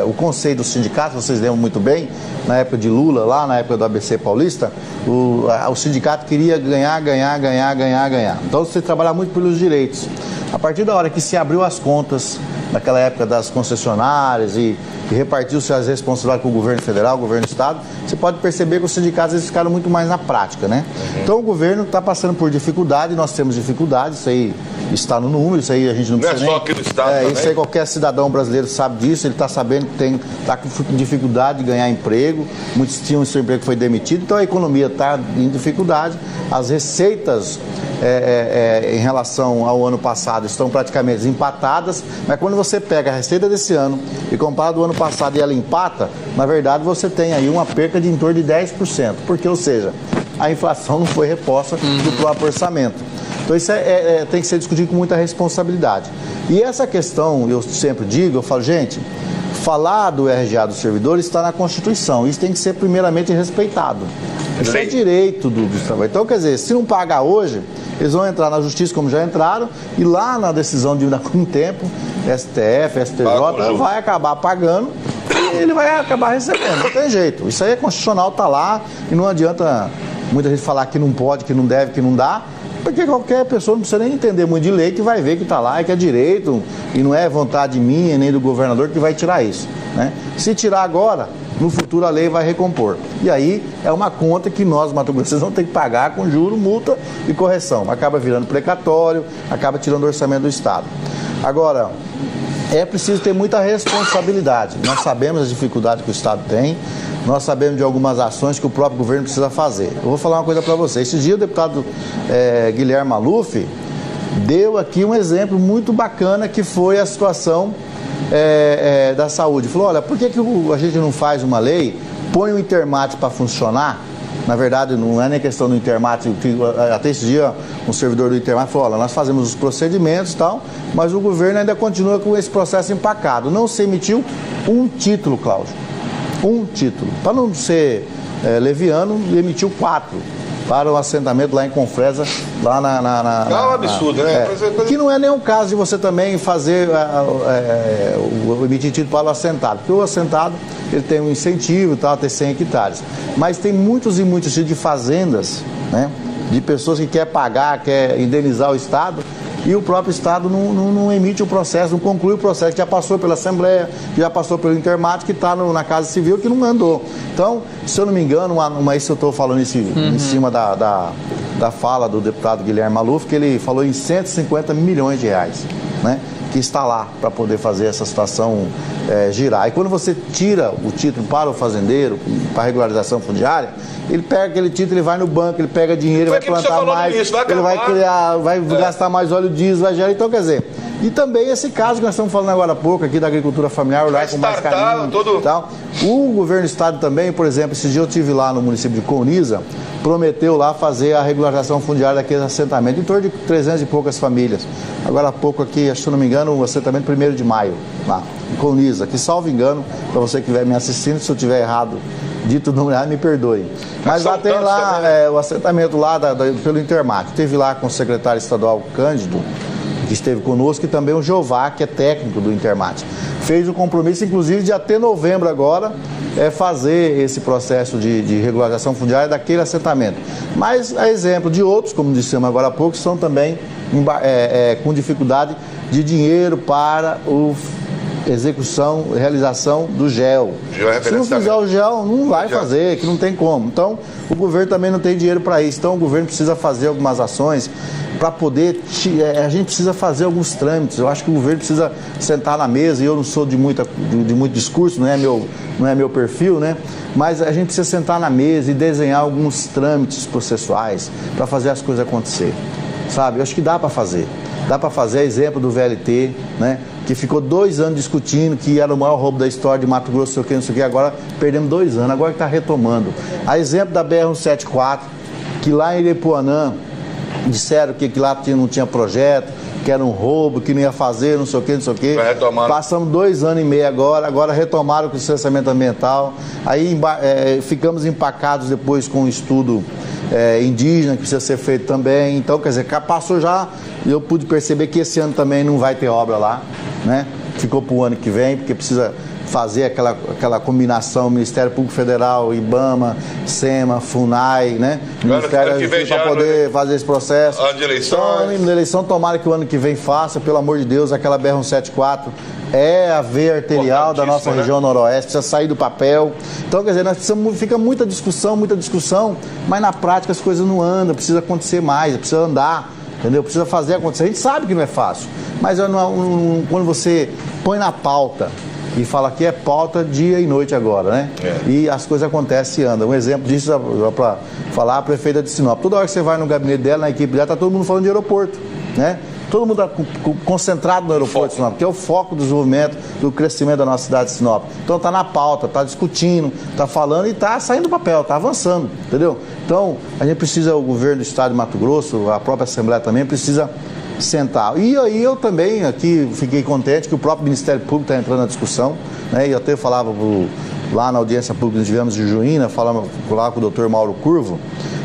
Speaker 3: o conceito do sindicato, vocês lembram muito bem, na época de Lula, lá na época do ABC Paulista, o sindicato queria ganhar. Então você trabalha muito pelos direitos. A partir da hora que se abriu as contas, naquela época das concessionárias e repartiu-se as responsabilidades com o governo federal, o governo do estado, você pode perceber que os sindicatos eles ficaram muito mais na prática, né? Então o governo está passando por dificuldade, nós temos dificuldade, isso aí está no número, isso aí a gente não precisa
Speaker 1: nem... Não é só aqui no estado
Speaker 3: isso aí qualquer cidadão brasileiro sabe disso, ele está sabendo que está com dificuldade de ganhar emprego, muitos tinham seu emprego que foi demitido, então a economia está em dificuldade, as receitas em relação ao ano passado estão praticamente empatadas, mas quando você pega a receita desse ano e compara do ano passado e ela empata, na verdade você tem aí uma perca de em torno de 10%, porque, ou seja, a inflação não foi reposta do próprio orçamento. Então isso tem que ser discutido com muita responsabilidade. E essa questão, eu sempre digo, eu falo, gente, falar do RGA dos servidores está na Constituição, isso tem que ser primeiramente respeitado. Isso é direito do trabalho. Então, quer dizer, se não pagar hoje, eles vão entrar na justiça como já entraram e lá na decisão de daqui a um tempo, STF, STJ, vai acabar pagando e ele vai acabar recebendo. Não tem jeito. Isso aí é constitucional, está lá e não adianta muita gente falar que não pode, que não deve, que não dá, porque qualquer pessoa não precisa nem entender muito de lei que vai ver que está lá e que é direito e não é vontade minha nem do governador que vai tirar isso, né? Se tirar agora, no futuro a lei vai recompor. E aí é uma conta que nós, mato-grossenses, vamos ter que pagar com juro, multa e correção. Acaba virando precatório, acaba tirando o orçamento do Estado. Agora, é preciso ter muita responsabilidade. Nós sabemos as dificuldades que o Estado tem, nós sabemos de algumas ações que o próprio governo precisa fazer. Eu vou falar uma coisa para vocês. Esse dia o deputado Guilherme Maluf deu aqui um exemplo muito bacana que foi a situação da saúde. Falou, olha, por que a gente não faz uma lei, põe o Intermate para funcionar? Na verdade, não é nem questão do Intermate, até esse dia um servidor do Intermate falou, olha, nós fazemos os procedimentos e tal, mas o governo ainda continua com esse processo empacado. Não se emitiu um título, Cláudio. Um título. Para não ser leviano, emitiu 4 para o assentamento lá em Confresa, lá
Speaker 1: é um absurdo, né?
Speaker 3: Que não é nenhum caso de você também fazer o emitir título para o assentado, porque o assentado ele tem um incentivo e tal, tem 100 hectares. Mas tem muitos e muitos tipos de fazendas, né? De pessoas que querem pagar, quer indenizar o Estado, e o próprio Estado não emite o processo, não conclui o processo, que já passou pela Assembleia, que já passou pelo Intermate, que está na Casa Civil, que não andou. Então, se eu não me engano, isso eu estou falando em cima da fala do deputado Guilherme Maluf, que ele falou em 150 milhões de reais, né? Que está lá para poder fazer essa situação girar. E quando você tira o título para o fazendeiro, para a regularização fundiária, ele pega aquele título, ele vai no banco, ele pega dinheiro, vai plantar mais, ele vai criar, vai gastar mais óleo diesel, vai gerar. Então, quer dizer, e também esse caso que nós estamos falando agora há pouco aqui da agricultura familiar, olhar com mais carinho e tal. O governo do estado também, por exemplo, esse dia eu estive lá no município de Colniza, prometeu lá fazer a regularização fundiária daqueles assentamentos, em torno de 300 e poucas famílias. Agora há pouco aqui, se eu não me engano, o assentamento 1º de maio, lá em Colniza, que salvo engano, para você que estiver me assistindo, se eu estiver errado, dito numerário, me perdoe. Mas lá tem lá o assentamento lá pelo Intermat. Teve lá com o secretário estadual Cândido, que esteve conosco, e também o Jeová, que é técnico do Intermat. Fez o compromisso, inclusive, de até novembro agora, fazer esse processo de regularização fundiária daquele assentamento. Mas, a exemplo de outros, como dissemos agora há pouco, são também com dificuldade de dinheiro para realização do GEL. Se não fizer o GEL, não vai fazer, que não tem como. Então, o governo também não tem dinheiro para isso. Então, o governo precisa fazer algumas ações para poder... A gente precisa fazer alguns trâmites. Eu acho que o governo precisa sentar na mesa, e eu não sou de muito discurso, não é meu perfil, né? Mas a gente precisa sentar na mesa e desenhar alguns trâmites processuais para fazer as coisas acontecer. Sabe? Eu acho que dá para fazer. Dá para fazer, exemplo do VLT, né? Que ficou 2 anos discutindo que era o maior roubo da história de Mato Grosso, não sei o que, agora perdemos 2 anos, agora que está retomando. A exemplo da BR-174, que lá em Irepuanã disseram que lá não tinha projeto, que era um roubo, que não ia fazer, não sei o que. Passamos 2 anos e meio agora retomaram com o licenciamento ambiental, aí ficamos empacados depois com o estudo indígena, que precisa ser feito também. Então, quer dizer, passou já, e eu pude perceber que esse ano também não vai ter obra lá, né? Ficou para o ano que vem, porque precisa fazer aquela combinação Ministério Público Federal, IBAMA, SEMA, FUNAI, né? Ministério para poder fazer esse processo.
Speaker 1: Ano de eleição.
Speaker 3: Então, eleição, tomara que o ano que vem faça, pelo amor de Deus, aquela BR-174 é a veia arterial da nossa região noroeste, precisa sair do papel. Então, quer dizer, nós precisamos, fica muita discussão, mas na prática as coisas não andam, precisa acontecer mais, precisa andar, entendeu? Precisa fazer acontecer. A gente sabe que não é fácil, mas quando você põe na pauta e fala que é pauta dia e noite agora, né? E as coisas acontecem e andam. Um exemplo disso, para falar, a prefeita de Sinop. Toda hora que você vai no gabinete dela, na equipe dela, está todo mundo falando de aeroporto, né? Todo mundo está concentrado no aeroporto de Sinop, que é o foco do desenvolvimento, do crescimento da nossa cidade de Sinop. Então está na pauta, está discutindo, está falando e está saindo do papel, está avançando, entendeu? Então a gente precisa, o governo do estado de Mato Grosso, a própria Assembleia também precisa sentar. E aí eu também aqui fiquei contente que o próprio Ministério Público está entrando na discussão, né? E eu até falava lá na audiência pública que nós tivemos de Juína, falamos lá com o doutor Mauro Curvo.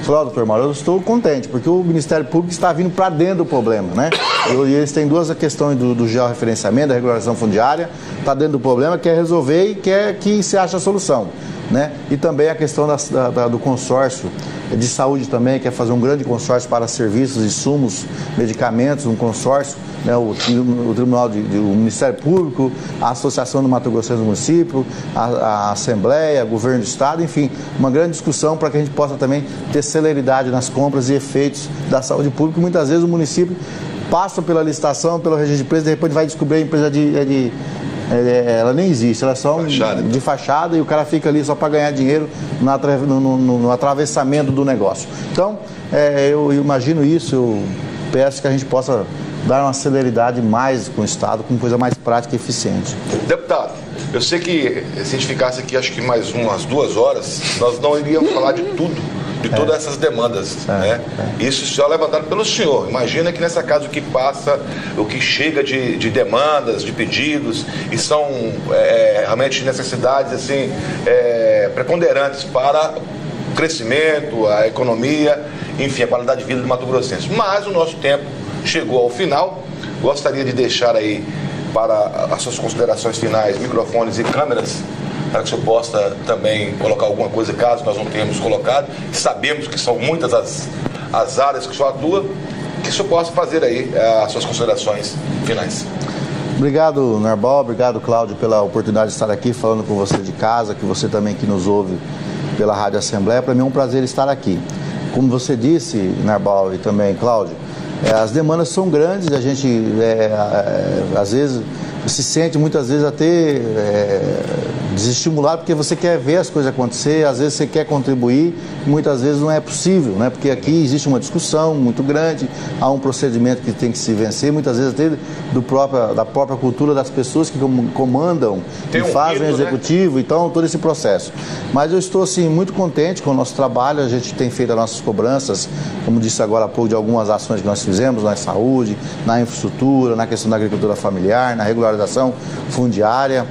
Speaker 3: Falei, doutor Mauro, eu estou contente, porque o Ministério Público está vindo para dentro do problema, né? E eles têm 2 questões do georreferenciamento, da regularização fundiária, está dentro do problema, quer resolver e quer que se ache a solução, né? E também a questão do consórcio de saúde também, quer fazer um grande consórcio para serviços, insumos, medicamentos, um consórcio, né? O Tribunal o Ministério Público, a Associação do Mato Grosso do Município, a Assembleia, o Governo do Estado, enfim, uma grande discussão para que a gente possa também ter celeridade nas compras e efeitos da saúde pública. Muitas vezes o município passa pela licitação, pelo registro de empresa, de repente vai descobrir a empresa ela nem existe, ela é só de fachada e o cara fica ali só para ganhar dinheiro no atravessamento do negócio. Então, eu imagino isso, eu peço que a gente possa dar uma celeridade mais com o Estado, com coisa mais prática e eficiente.
Speaker 1: Deputado, eu sei que se a gente ficasse aqui acho que mais umas 2 horas, nós não iríamos falar de tudo. De todas essas demandas, né? Isso só levantado pelo senhor. Imagina que nessa casa o que passa, o que chega de demandas, de pedidos, e são realmente necessidades assim, preponderantes para o crescimento, a economia, enfim, a qualidade de vida do Mato Grossense. Mas o nosso tempo chegou ao final. Gostaria de deixar aí para as suas considerações finais, microfones e câmeras, para que o senhor possa também colocar alguma coisa, caso nós não tenhamos colocado. Sabemos que são muitas as áreas que o senhor atua, que o senhor possa fazer aí as suas considerações finais.
Speaker 3: Obrigado, Narbal, obrigado, Cláudio, pela oportunidade de estar aqui falando com você de casa, que você também que nos ouve pela Rádio Assembleia. Para mim é um prazer estar aqui. Como você disse, Narbal, e também, Cláudio, as demandas são grandes, a gente, às vezes, se sente muitas vezes até desestimulado, porque você quer ver as coisas acontecer, às vezes você quer contribuir, muitas vezes não é possível, né? Porque aqui existe uma discussão muito grande, há um procedimento que tem que se vencer, muitas vezes até da própria cultura das pessoas que comandam e fazem o executivo, né? Então todo esse processo. Mas eu estou assim muito contente com o nosso trabalho, a gente tem feito as nossas cobranças, como disse agora há pouco, de algumas ações que nós fizemos na saúde, na infraestrutura, na questão da agricultura familiar, na regularização fundiária.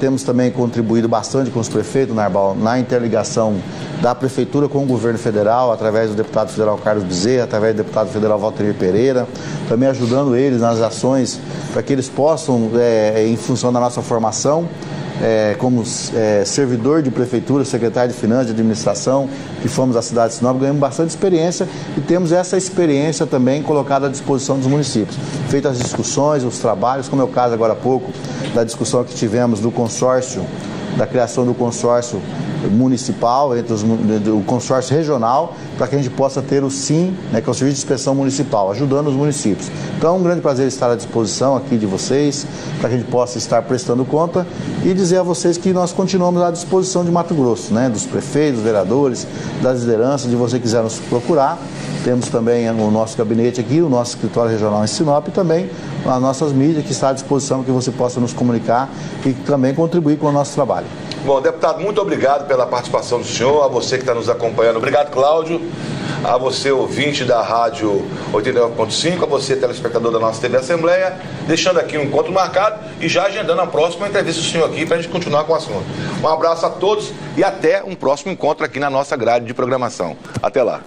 Speaker 3: Temos também contribuído bastante com os prefeitos, Narbal, na interligação da Prefeitura com o governo federal, através do deputado federal Carlos Bezerra, através do deputado federal Valter Pereira, também ajudando eles nas ações para que eles possam, em função da nossa formação, como servidor de prefeitura, secretário de finanças, de administração, que fomos da cidade de Sinop, ganhamos bastante experiência e temos essa experiência também colocada à disposição dos municípios. Feitas as discussões, os trabalhos, como é o caso agora há pouco da discussão que tivemos do consórcio, da criação do consórcio municipal, entre o consórcio regional, para que a gente possa ter o SIM, né, que é o Serviço de Inspeção Municipal, ajudando os municípios. Então é um grande prazer estar à disposição aqui de vocês, para que a gente possa estar prestando conta e dizer a vocês que nós continuamos à disposição de Mato Grosso, né, dos prefeitos, dos vereadores, das lideranças, de você quiser nos procurar. Temos também o nosso gabinete aqui, o nosso escritório regional em Sinop e também as nossas mídias que está à disposição para que você possa nos comunicar e também contribuir com o nosso trabalho.
Speaker 1: Bom, deputado, muito obrigado pela participação do senhor, a você que está nos acompanhando. Obrigado, Cláudio. A você, ouvinte da Rádio 89.5, a você, telespectador da nossa TV Assembleia, deixando aqui um encontro marcado e já agendando a próxima entrevista do senhor aqui para a gente continuar com o assunto. Um abraço a todos e até um próximo encontro aqui na nossa grade de programação. Até lá.